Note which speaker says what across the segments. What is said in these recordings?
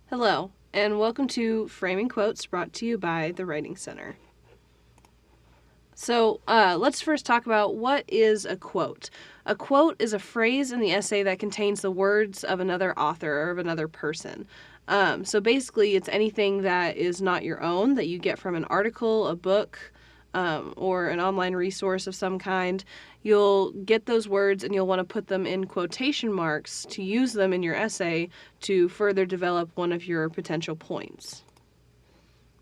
Speaker 1: Hello, and welcome to Framing Quotes, brought to you by the Writing Center. So let's first talk about what is a quote. A quote is a phrase in the essay that contains the words of another author or of another person. So basically, it's anything that is not your own, that you get from an article, a book, or an online resource of some kind. You'll get those words and you'll want to put them in quotation marks to use them in your essay to further develop one of your potential points.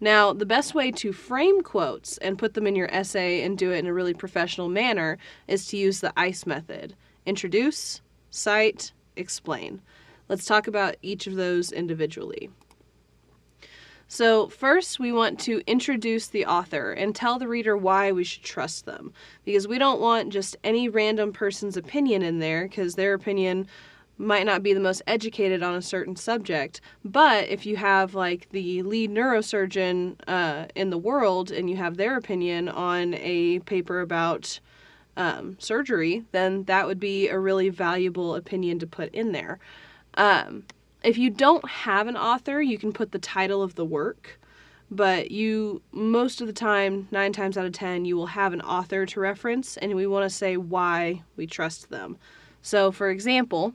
Speaker 1: Now, the best way to frame quotes and put them in your essay and do it in a really professional manner is to use the ICE method. Introduce, cite, explain. Let's talk about each of those individually. So first, we want to introduce the author and tell the reader why we should trust them, because we don't want just any random person's opinion in there, because their opinion might not be the most educated on a certain subject. But if you have like the lead neurosurgeon in the world and you have their opinion on a paper about surgery, then that would be a really valuable opinion to put in there. If you don't have an author, you can put the title of the work, but most of the time, 9 times out of 10, you will have an author to reference, and we want to say why we trust them. So, for example,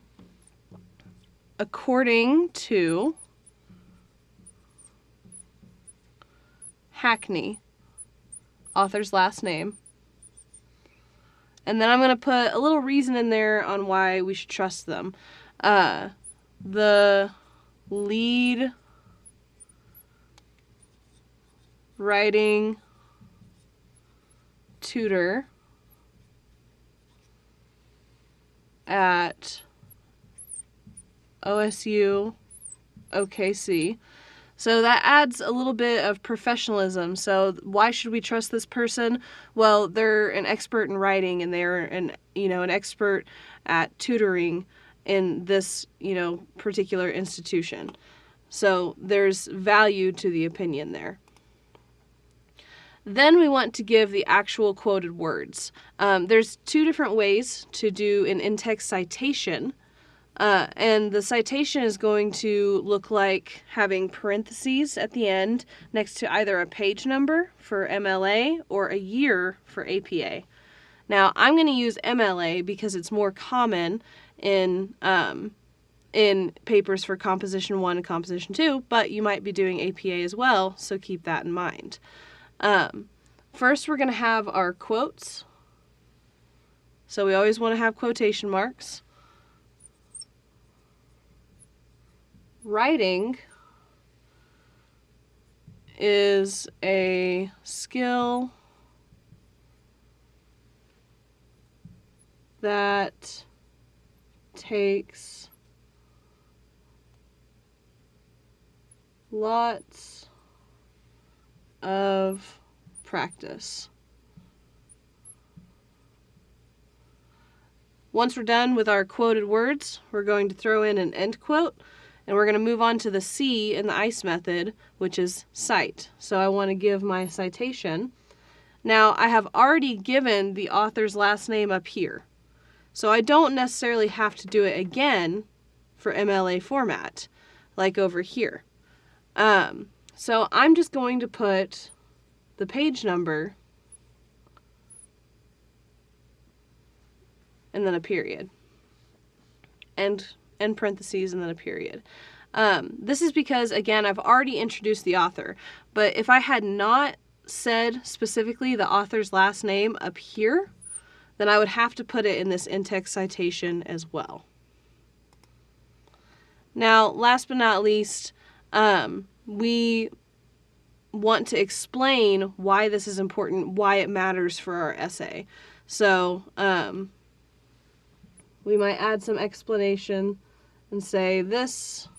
Speaker 1: according to Hackney, author's last name, and then I'm going to put a little reason in there on why we should trust them. The lead writing tutor at OSU-OKC. So that adds a little bit of professionalism. So why should we trust this person? Well, they're an expert in writing, and they're an expert at tutoring in this, particular institution. So there's value to the opinion there. Then we want to give the actual quoted words. There's 2 different ways to do an in-text citation. And the citation is going to look like having parentheses at the end next to either a page number for MLA or a year for APA. Now, I'm going to use MLA because it's more common in papers for Composition 1 and Composition 2, but you might be doing APA as well, so keep that in mind. First, we're going to have our quotes. So we always want to have quotation marks. Writing is a skill that takes lots of practice. Once we're done with our quoted words, we're going to throw in an end quote, and we're going to move on to the C in the ICE method, which is cite. So I want to give my citation. Now, I have already given the author's last name up here, so I don't necessarily have to do it again for MLA format, like over here. So I'm just going to put the page number and then a period, and parentheses and then a period. This is because, again, I've already introduced the author, but if I had not said specifically the author's last name up here, then I would have to put it in this in-text citation as well. Now, last but not least, we want to explain why this is important, why it matters for our essay. So we might add some explanation and say this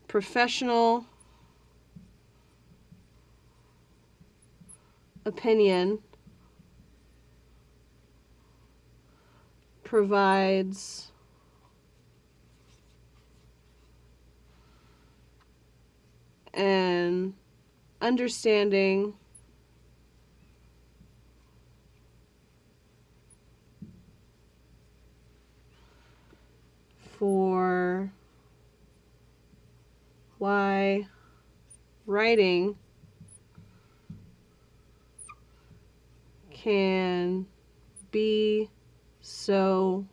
Speaker 1: professional opinion provides an understanding for why writing can be so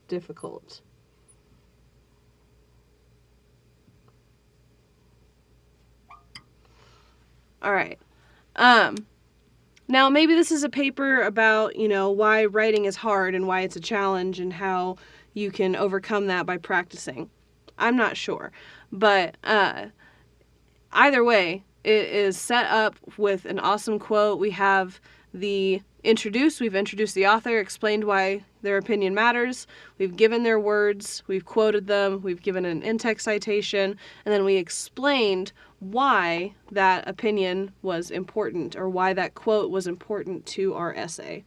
Speaker 1: difficult. All right. Now maybe this is a paper about, why writing is hard and why it's a challenge and how you can overcome that by practicing. I'm not sure. But either way, it is set up with an awesome quote. We have we've introduced the author, explained why their opinion matters. We've given their words, we've quoted them, we've given an in-text citation, and then we explained why that opinion was important or why that quote was important to our essay.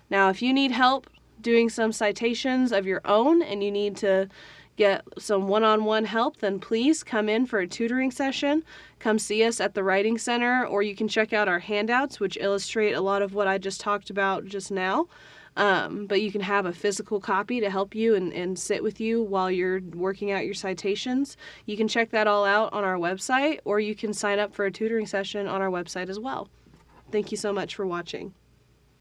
Speaker 1: Now, if you need help doing some citations of your own and you need to get some one-on-one help, then please come in for a tutoring session. Come see us at the Writing Center, or you can check out our handouts, which illustrate a lot of what I just talked about just now. But you can have a physical copy to help you and sit with you while you're working out your citations. You can check that all out on our website, or you can sign up for a tutoring session on our website as well. Thank you so much for watching.